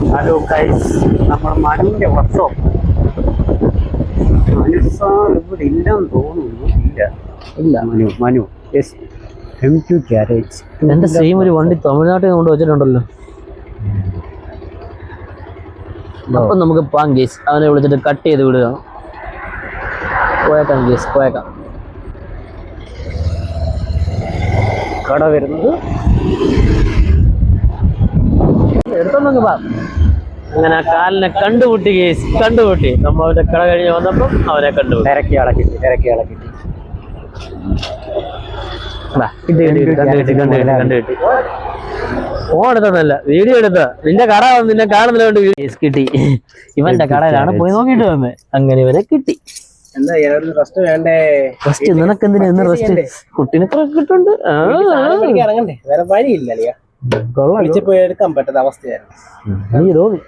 Hello guys, നമ്മൾ മനുവിൻ്റെ workshop. Manu sir ഇവിടെ ഇല്ലെന്ന് തോന്നുന്നു. ഇല്ല മനു യെസ് M2 ഗാരേജ്. എന്റെ സെയിം ഒരു വണ്ടി തമിഴ്നാട്ടിൽ കൊണ്ട് വെച്ചിട്ടുണ്ടല്ലോ. അപ്പം നമുക്ക് പോകാം ഗേസ്. അവനെ വിളിച്ചിട്ട് കട്ട് ചെയ്ത് വിടുക. പോയേക്കാം ഗേസ്, പോയേക്കാം. കട വരുന്നത് എടുത്തോണ്ടങ്ങ് പാ. അങ്ങനെ ആ കാലിനെ കണ്ടുമുട്ടി ഗേസ്, കണ്ടുമുട്ടി. നമ്മൾ അവന്റെ കട കഴിഞ്ഞ് വന്നപ്പം അവനെ കണ്ടുമുട്ടി. ഇറക്കി അളക്കിട്ട് കണ്ടുകിട്ടി. ഫോൺ എടുത്തതല്ല, വീഡിയോ എടുത്ത. നിന്റെ കട വന്ന് നിന്നെ കാണുന്നതിലോട്ട് കിട്ടി. ഇവന്റെ കടയിലാണ് പോയി നോക്കിയിട്ട് വന്നത്. അങ്ങനെ ഇവനെ കിട്ടി. എന്താ റെസ്റ്റ് വേണ്ടേ? റെസ്റ്റ് നിനക്കെന്തിനാ ഇന്ന് റെസ്റ്റ്? കുട്ടീനെ കിട്ടുന്നുണ്ട്. ഇറങ്ങണ്ടേ? വേറെ വഴിയില്ല. കൊള്ളാം. പോയി എടുക്കാൻ പറ്റാത്ത അവസ്ഥയായിരുന്നു. നീ തോന്നി.